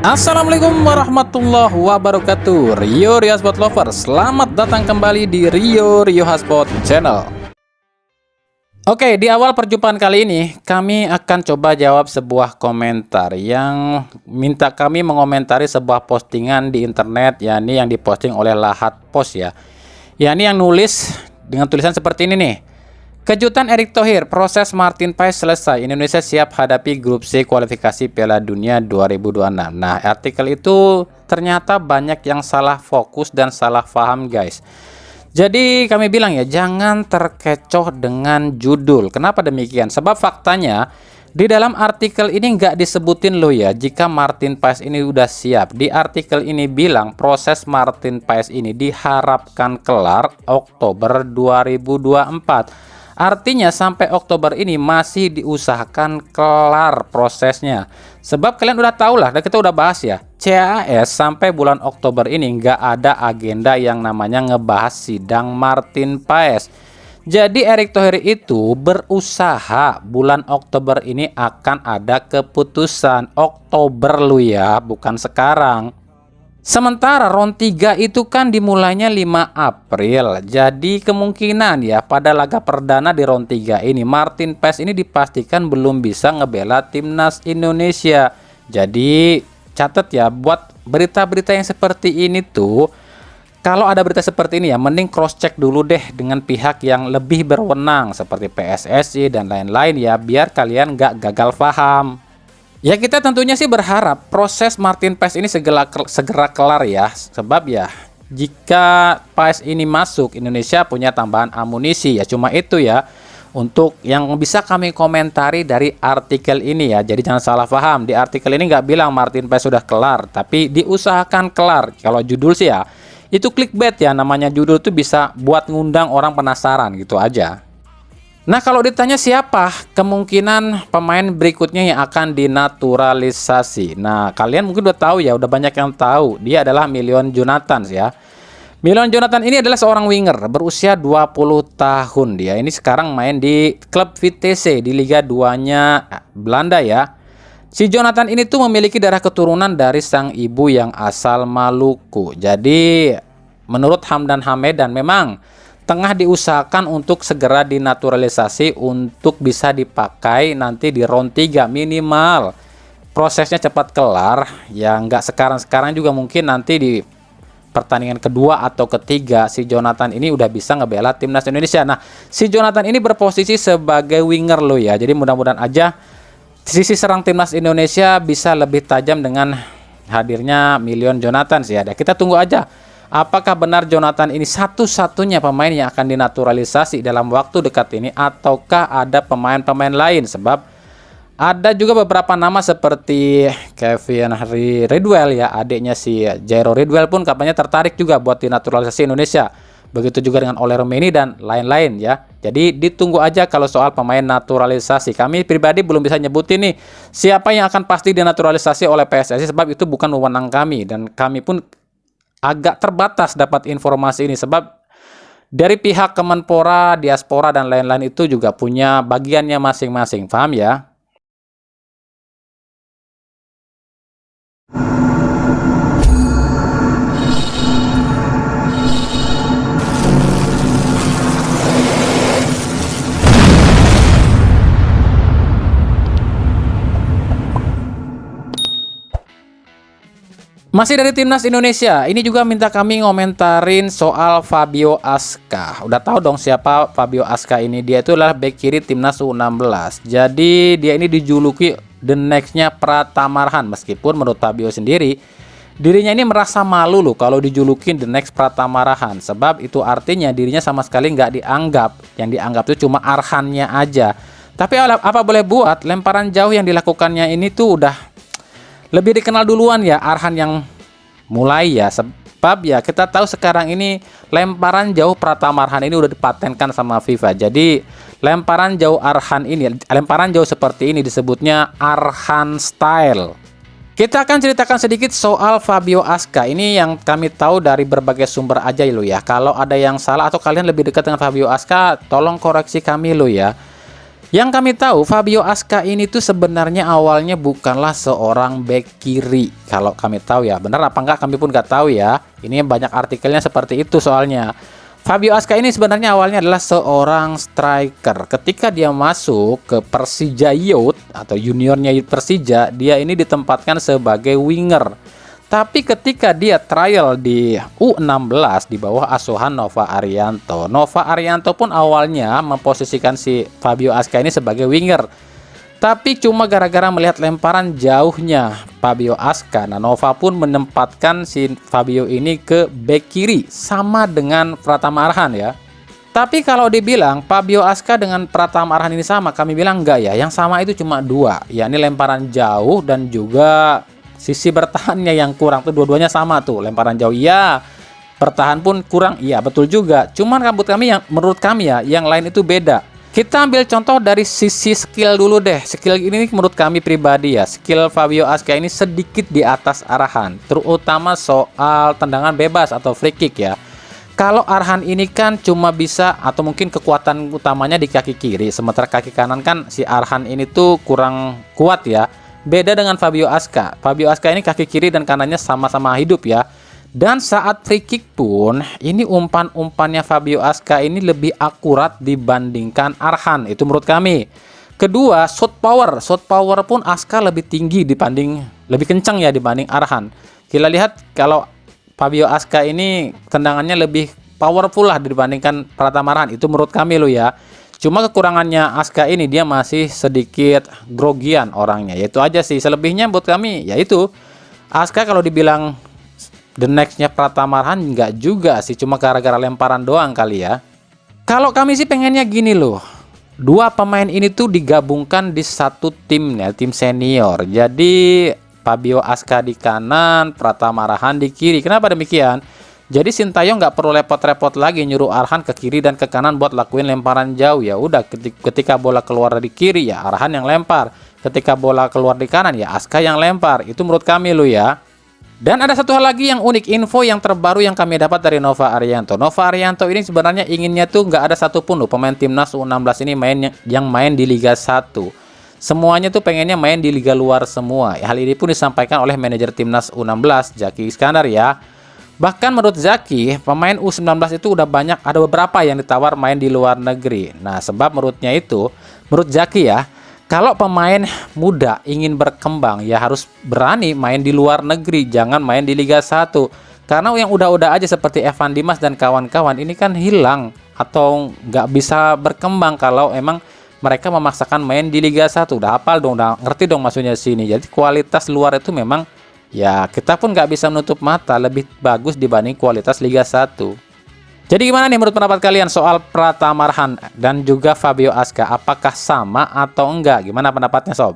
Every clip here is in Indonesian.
Assalamualaikum warahmatullahi wabarakatuh. Rio Hotspot Lover, selamat datang kembali di Rio Hotspot Channel. Oke, di awal perjumpaan kali ini kami akan coba jawab sebuah komentar yang minta kami mengomentari sebuah postingan di internet, yakni yang diposting oleh Lahat Post ya. Yakni yang nulis dengan tulisan seperti ini nih. Kejutan Erick Thohir, proses Martin Paes selesai, Indonesia siap hadapi grup C kualifikasi Piala Dunia 2026. Nah, artikel itu ternyata banyak yang salah fokus dan salah paham guys. Jadi kami bilang ya, jangan terkecoh dengan judul. Kenapa demikian? Sebab faktanya di dalam artikel ini nggak disebutin loh ya, jika Martin Paes ini udah siap. Di artikel ini bilang proses Martin Paes ini diharapkan kelar Oktober 2024. Artinya sampai Oktober ini masih diusahakan kelar prosesnya. Sebab kalian udah tahu lah, dan kita udah bahas ya, CAS sampai bulan Oktober ini nggak ada agenda yang namanya ngebahas sidang Martin Paes. Jadi Erick Thohir itu berusaha bulan Oktober ini akan ada keputusan. Oktober lu ya, bukan sekarang. Sementara round 3 itu kan dimulainya 5 April. Jadi kemungkinan ya pada laga perdana di round 3 ini Martin Paes ini dipastikan belum bisa ngebela timnas Indonesia. Jadi catat ya, buat berita-berita yang seperti ini tuh, kalau ada berita seperti ini ya mending cross check dulu deh dengan pihak yang lebih berwenang seperti PSSI dan lain-lain ya, biar kalian nggak gagal paham. Ya kita tentunya sih berharap proses Martin Paes ini segera kelar ya. Sebab ya jika Paes ini masuk, Indonesia punya tambahan amunisi ya. Cuma itu ya untuk yang bisa kami komentari dari artikel ini ya. Jadi jangan salah paham, di artikel ini nggak bilang Martin Paes sudah kelar, tapi diusahakan kelar. Kalau judul sih ya itu clickbait ya, namanya judul tuh bisa buat ngundang orang penasaran gitu aja. Nah, kalau ditanya siapa kemungkinan pemain berikutnya yang akan dinaturalisasi. Nah, kalian mungkin udah tahu ya, udah banyak yang tahu. Dia adalah Million Jonathan ya. Million Jonathan ini adalah seorang winger berusia 20 tahun dia. Ini sekarang main di klub Vitesse di Liga 2-nya Belanda ya. Si Jonathan ini tuh memiliki darah keturunan dari sang ibu yang asal Maluku. Jadi, menurut Hamdan Hamedan memang tengah diusahakan untuk segera dinaturalisasi untuk bisa dipakai nanti di round 3 minimal. Prosesnya cepat kelar ya, nggak sekarang juga, mungkin nanti di pertandingan kedua atau ketiga si Jonathan ini udah bisa ngebela timnas Indonesia. Nah, si Jonathan ini berposisi sebagai winger loh ya. Jadi mudah-mudahan aja sisi serang timnas Indonesia bisa lebih tajam dengan hadirnya Million Jonathan sih ya. Kita tunggu aja. Apakah benar Jonathan ini satu-satunya pemain yang akan dinaturalisasi dalam waktu dekat ini, ataukah ada pemain-pemain lain? Sebab ada juga beberapa nama seperti Kevin Ridwell ya, adiknya si Jairo Ridwell pun katanya tertarik juga buat dinaturalisasi Indonesia. Begitu juga dengan Ole Romeni dan lain-lain ya. Jadi ditunggu aja kalau soal pemain naturalisasi. Kami pribadi belum bisa nyebutin nih siapa yang akan pasti dinaturalisasi oleh PSSI, sebab itu bukan wewenang kami, dan kami pun agak terbatas dapat informasi ini, sebab dari pihak Kemenpora, Diaspora dan lain-lain itu juga punya bagiannya masing-masing, paham ya? Masih dari timnas Indonesia, ini juga minta kami ngomentarin soal Fabio Aska. Udah tahu dong siapa Fabio Aska ini? Dia itu adalah bek kiri timnas U16. Jadi dia ini dijuluki the next-nya Pratamarhan, meskipun menurut Fabio sendiri dirinya ini merasa malu loh kalau dijulukin the next Pratamarhan. Sebab itu artinya dirinya sama sekali nggak dianggap. Yang dianggap itu cuma arhannya aja. Tapi apa boleh buat, lemparan jauh yang dilakukannya ini tuh udah lebih dikenal duluan ya Arhan yang mulai ya. Sebab ya kita tahu sekarang ini lemparan jauh Pratamarhan ini udah dipatenkan sama FIFA. Jadi lemparan jauh Arhan ini, lemparan jauh seperti ini disebutnya Arhan style. Kita akan ceritakan sedikit soal Fabio Aska. Ini yang kami tahu dari berbagai sumber aja lo ya. Kalau ada yang salah atau kalian lebih dekat dengan Fabio Aska, tolong koreksi kami lo ya. Yang kami tahu, Fabio Aska ini tuh sebenarnya awalnya bukanlah seorang bek kiri. Kalau kami tahu ya, benar apa enggak kami pun nggak tahu ya. Ini banyak artikelnya seperti itu soalnya. Fabio Aska ini sebenarnya awalnya adalah seorang striker. Ketika dia masuk ke Persija Youth atau juniornya Persija, dia ini ditempatkan sebagai winger. Tapi ketika dia trial di U16 di bawah asuhan Nova Arianto, Nova Arianto pun awalnya memposisikan si Fabio Aska ini sebagai winger. Tapi cuma gara-gara melihat lemparan jauhnya Fabio Aska, nah Nova pun menempatkan si Fabio ini ke bek kiri sama dengan Pratama Arhan ya. Tapi kalau dibilang Fabio Aska dengan Pratama Arhan ini sama, kami bilang enggak ya. Yang sama itu cuma dua, yakni lemparan jauh dan juga sisi bertahannya yang kurang tuh, dua-duanya sama tuh, lemparan jauh iya, bertahan pun kurang iya, betul juga. Cuman menurut kami ya, yang lain itu beda. Kita ambil contoh dari sisi skill dulu deh. Skill ini menurut kami pribadi ya, skill Fabio Aska ini sedikit di atas Arhan, terutama soal tendangan bebas atau free kick ya. Kalau Arhan ini kan cuma bisa atau mungkin kekuatan utamanya di kaki kiri, sementara kaki kanan kan si Arhan ini tuh kurang kuat ya. Beda dengan Fabio Aska. Fabio Aska ini kaki kiri dan kanannya sama-sama hidup ya. Dan saat free kick pun, ini umpan-umpannya Fabio Aska ini lebih akurat dibandingkan Arhan. Itu menurut kami. Kedua, shot power. Shot power pun Aska lebih tinggi lebih kencang ya dibanding Arhan. Kita lihat kalau Fabio Aska ini tendangannya lebih powerful lah dibandingkan Pratama Arhan. Itu menurut kami loh ya. Cuma kekurangannya Aska ini dia masih sedikit grogian orangnya. Yaitu aja sih. Selebihnya buat kami yaitu Aska kalau dibilang the nextnya Pratama Arhan nggak juga sih. Cuma gara-gara lemparan doang kali ya. Kalau kami sih pengennya gini loh. Dua pemain ini tuh digabungkan di satu tim ya, tim senior. Jadi Fabio Aska di kanan, Pratama Arhan di kiri. Kenapa demikian? Jadi Sintayong nggak perlu repot-repot lagi nyuruh Arhan ke kiri dan ke kanan buat lakuin lemparan jauh. Ya udah, ketika bola keluar dari kiri ya Arhan yang lempar. Ketika bola keluar di kanan ya Aska yang lempar. Itu menurut kami lo ya. Dan ada satu hal lagi yang unik, info yang terbaru yang kami dapat dari Nova Arianto. Nova Arianto ini sebenarnya inginnya tuh nggak ada satupun loh pemain timnas U16 ini yang main di Liga 1. Semuanya tuh pengennya main di liga luar semua. Hal ini pun disampaikan oleh manajer timnas U16 Zaki Iskandar ya. Bahkan menurut Zaki, pemain U19 itu udah ada beberapa yang ditawar main di luar negeri. Nah, sebab menurut Zaki ya, kalau pemain muda ingin berkembang ya harus berani main di luar negeri, jangan main di Liga 1. Karena yang udah-udah aja seperti Evan Dimas dan kawan-kawan ini kan hilang atau nggak bisa berkembang kalau emang mereka memaksakan main di Liga 1. Udah hafal dong, udah ngerti dong maksudnya sini. Jadi kualitas luar itu memang ya kita pun nggak bisa menutup mata lebih bagus dibanding kualitas Liga 1. Jadi gimana nih menurut pendapat kalian soal Pratama Arhan dan juga Fabio Aska? Apakah sama atau enggak? Gimana pendapatnya sob?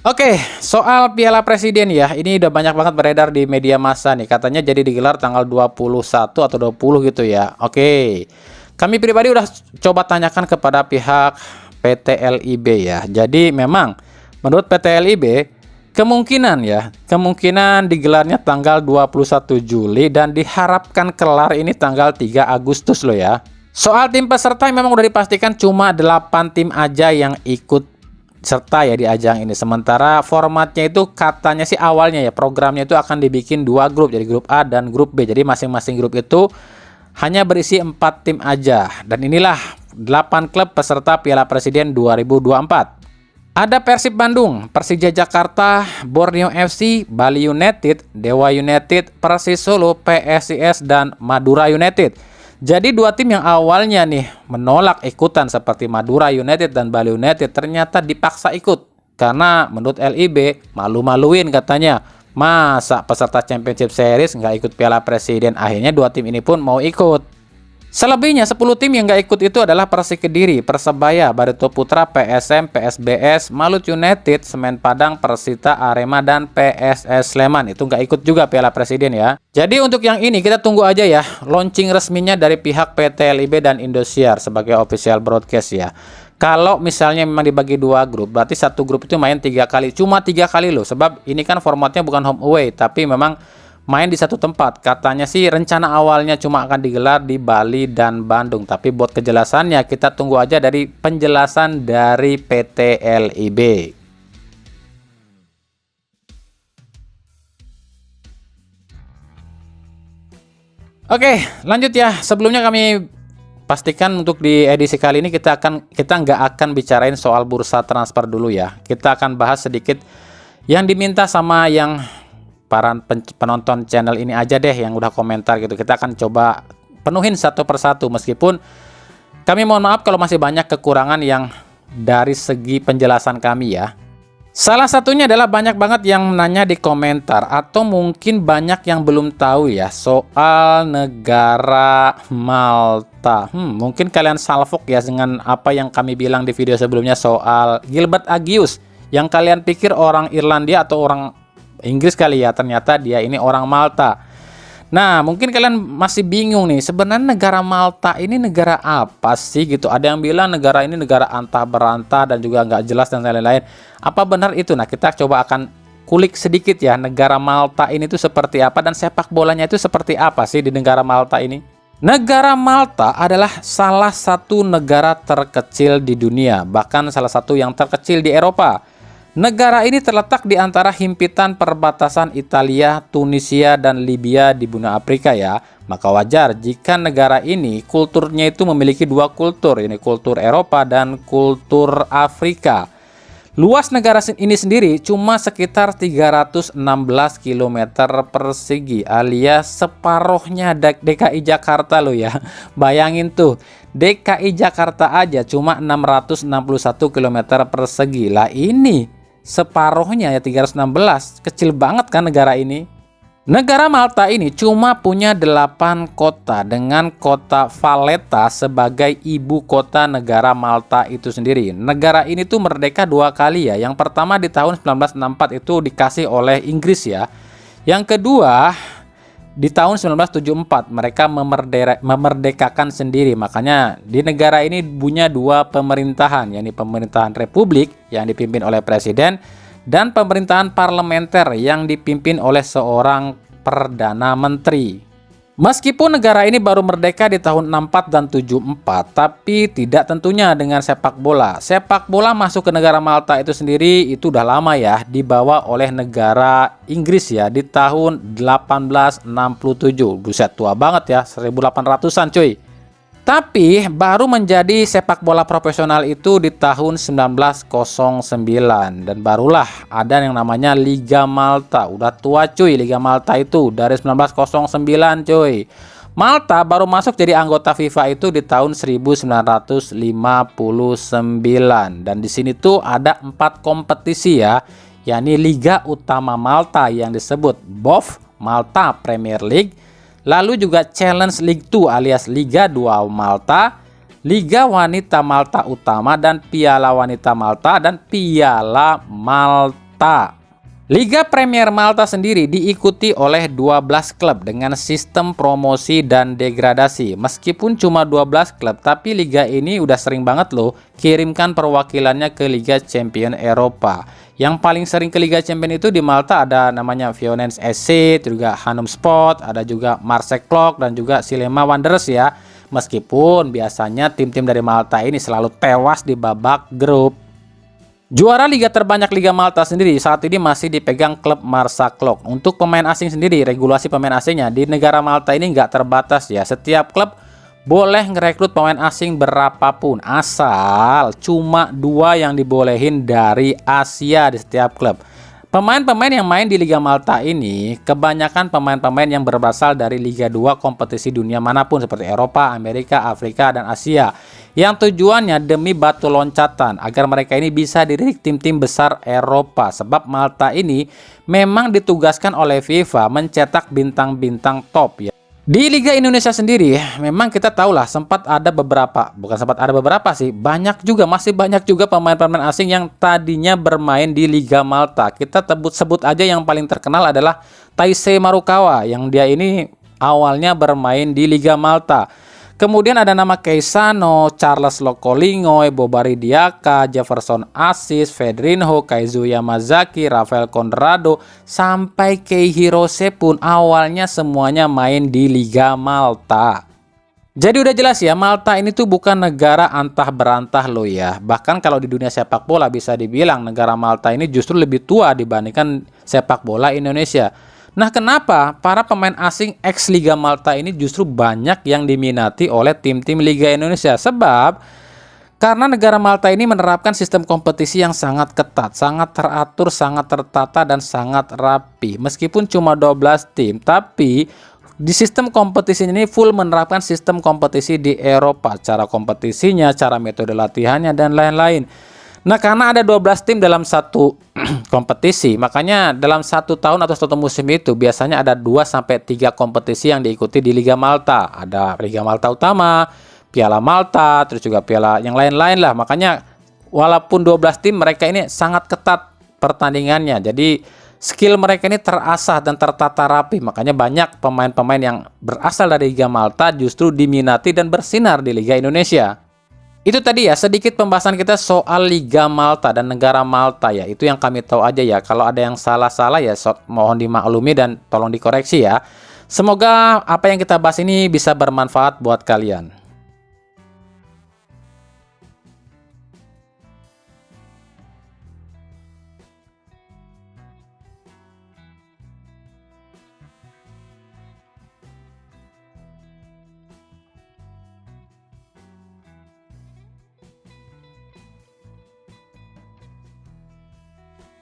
Oke, soal Piala Presiden ya. Ini udah banyak banget beredar di media massa nih. Katanya jadi digelar tanggal 21 atau 20 gitu ya. Oke. Kami pribadi udah coba tanyakan kepada pihak PT LIB ya. Jadi memang menurut PT LIB kemungkinan digelarnya tanggal 21 Juli dan diharapkan kelar ini tanggal 3 Agustus loh ya. Soal tim peserta memang udah dipastikan cuma 8 tim aja yang ikut serta ya di ajang ini. Sementara formatnya itu katanya sih awalnya ya programnya itu akan dibikin 2 grup, jadi grup A dan grup B. Jadi masing-masing grup itu hanya berisi 4 tim aja. Dan inilah 8 klub peserta Piala Presiden 2024. Ada Persib Bandung, Persija Jakarta, Borneo FC, Bali United, Dewa United, Persis Solo, PSIS, dan Madura United. Jadi 2 tim yang awalnya nih menolak ikutan seperti Madura United dan Bali United ternyata dipaksa ikut. Karena menurut LIB malu-maluin katanya. Masa peserta Championship Series nggak ikut Piala Presiden? Akhirnya 2 tim ini pun mau ikut. Selebihnya 10 tim yang nggak ikut itu adalah Persik Kediri, Persebaya, Barito Putra, PSM, PSBS, Malut United, Semen Padang, Persita, Arema, dan PSS Sleman. Itu nggak ikut juga Piala Presiden ya. Jadi untuk yang ini kita tunggu aja ya launching resminya dari pihak PT LIB dan Indosiar sebagai official broadcast ya. Kalau misalnya memang dibagi 2 grup, berarti satu grup itu main 3 kali. Cuma 3 kali loh, sebab ini kan formatnya bukan home away, tapi memang main di satu tempat. Katanya sih rencana awalnya cuma akan digelar di Bali dan Bandung, tapi buat kejelasannya kita tunggu aja dari penjelasan dari PT LIB. Oke, lanjut ya. Sebelumnya kami pastikan untuk di edisi kali ini kita nggak akan bicarain soal bursa transfer dulu ya. Kita akan bahas sedikit yang diminta sama yang para penonton channel ini aja deh, yang udah komentar gitu. Kita akan coba penuhin satu persatu, meskipun kami mohon maaf kalau masih banyak kekurangan yang dari segi penjelasan kami ya. Salah satunya adalah banyak banget yang nanya di komentar, atau mungkin banyak yang belum tahu ya soal negara Malta. Mungkin kalian salfok ya dengan apa yang kami bilang di video sebelumnya soal Gilbert Agius, yang kalian pikir orang Irlandia atau orang Inggris kali ya, ternyata dia ini orang Malta. Nah, mungkin kalian masih bingung nih, sebenarnya negara Malta ini negara apa sih gitu. Ada yang bilang negara ini negara antah berantah dan juga nggak jelas dan lain-lain. Apa benar itu? Nah, kita coba akan kulik sedikit ya, negara Malta ini tuh seperti apa dan sepak bolanya itu seperti apa sih di negara Malta ini. Negara Malta adalah salah satu negara terkecil di dunia, bahkan salah satu yang terkecil di Eropa. Negara ini terletak di antara himpitan perbatasan Italia, Tunisia, dan Libya di benua Afrika ya. Maka wajar jika negara ini kulturnya itu memiliki dua kultur, ini kultur Eropa dan kultur Afrika. Luas negara ini sendiri cuma sekitar 316 km persegi, alias separuhnya DKI Jakarta loh ya. Bayangin tuh, DKI Jakarta aja cuma 661 km persegi. Lah ini separuhnya ya 316, kecil banget kan negara ini. Negara Malta ini cuma punya 8 kota, dengan kota Valletta sebagai ibu kota negara Malta itu sendiri. Negara ini tuh merdeka 2 kali ya. Yang pertama di tahun 1964 itu dikasih oleh Inggris ya. Yang kedua di tahun 1974 mereka memerdekakan sendiri. Makanya di negara ini punya 2 pemerintahan, yakni pemerintahan republik yang dipimpin oleh presiden dan pemerintahan parlementer yang dipimpin oleh seorang perdana menteri. Meskipun negara ini baru merdeka di tahun 64 dan 74, tapi tidak tentunya dengan sepak bola. Sepak bola masuk ke negara Malta itu sendiri itu udah lama ya, dibawa oleh negara Inggris ya di tahun 1867. Buset, tua banget ya, 1800-an cuy. Tapi baru menjadi sepak bola profesional itu di tahun 1909, dan barulah ada yang namanya Liga Malta. Udah tua cuy Liga Malta itu dari 1909 cuy. Malta baru masuk jadi anggota FIFA itu di tahun 1959, dan di sini tuh ada 4 kompetisi ya, yakni Liga Utama Malta yang disebut BOF Malta Premier League, lalu juga Challenge League 2 alias Liga 2 Malta, Liga Wanita Malta Utama, dan Piala Wanita Malta dan Piala Malta. Liga Premier Malta sendiri diikuti oleh 12 klub dengan sistem promosi dan degradasi. Meskipun cuma 12 klub, tapi liga ini udah sering banget loh kirimkan perwakilannya ke Liga Champion Eropa. Yang paling sering ke Liga Champion itu di Malta ada namanya Fiorense SC, juga Hanum Sport, ada juga Marseille Clock, dan juga Silema Wanderers ya. Meskipun biasanya tim-tim dari Malta ini selalu tewas di babak grup. Juara liga terbanyak Liga Malta sendiri saat ini masih dipegang klub Marseille Clock. Untuk pemain asing sendiri, regulasi pemain asingnya di negara Malta ini nggak terbatas ya. Setiap klub boleh ngerekrut pemain asing berapapun, asal cuma 2 yang dibolehin dari Asia di setiap klub. Pemain-pemain yang main di Liga Malta ini kebanyakan pemain-pemain yang berasal dari Liga 2 kompetisi dunia manapun seperti Eropa, Amerika, Afrika, dan Asia, yang tujuannya demi batu loncatan agar mereka ini bisa dilirik tim-tim besar Eropa. Sebab Malta ini memang ditugaskan oleh FIFA mencetak bintang-bintang top ya. Di Liga Indonesia sendiri, memang kita tahulah sempat ada beberapa, bukan sempat ada beberapa sih, banyak juga, masih banyak juga pemain-pemain asing yang tadinya bermain di Liga Malta. Kita sebut aja yang paling terkenal adalah Taisei Marukawa, yang dia ini awalnya bermain di Liga Malta. Kemudian ada nama Keisano, Charles Lokolingoy, Bobari Diaka, Jefferson Asis, Fedrinho, Kaizu Yamazaki, Rafael Conrado, sampai Kei Hirose pun awalnya semuanya main di Liga Malta. Jadi udah jelas ya, Malta ini tuh bukan negara antah berantah loh ya. Bahkan kalau di dunia sepak bola bisa dibilang negara Malta ini justru lebih tua dibandingkan sepak bola Indonesia. Nah, kenapa para pemain asing ex Liga Malta ini justru banyak yang diminati oleh tim-tim Liga Indonesia? Sebab karena negara Malta ini menerapkan sistem kompetisi yang sangat ketat, sangat teratur, sangat tertata, dan sangat rapi. Meskipun cuma 12 tim, tapi di sistem kompetisi ini full menerapkan sistem kompetisi di Eropa. Cara kompetisinya, cara metode latihannya, dan lain-lain. Nah, karena ada 12 tim dalam satu kompetisi, makanya dalam satu tahun atau satu musim itu biasanya ada 2-3 kompetisi yang diikuti di Liga Malta. Ada Liga Malta Utama, Piala Malta, terus juga piala yang lain-lain lah. Makanya walaupun 12 tim, mereka ini sangat ketat pertandingannya. Jadi skill mereka ini terasah dan tertata rapi. Makanya banyak pemain-pemain yang berasal dari Liga Malta justru diminati dan bersinar di Liga Indonesia. Itu tadi ya sedikit pembahasan kita soal Liga Malta dan negara Malta ya. Itu yang kami tahu aja ya. Kalau ada yang salah-salah ya mohon dimaklumi dan tolong dikoreksi ya. Semoga apa yang kita bahas ini bisa bermanfaat buat kalian.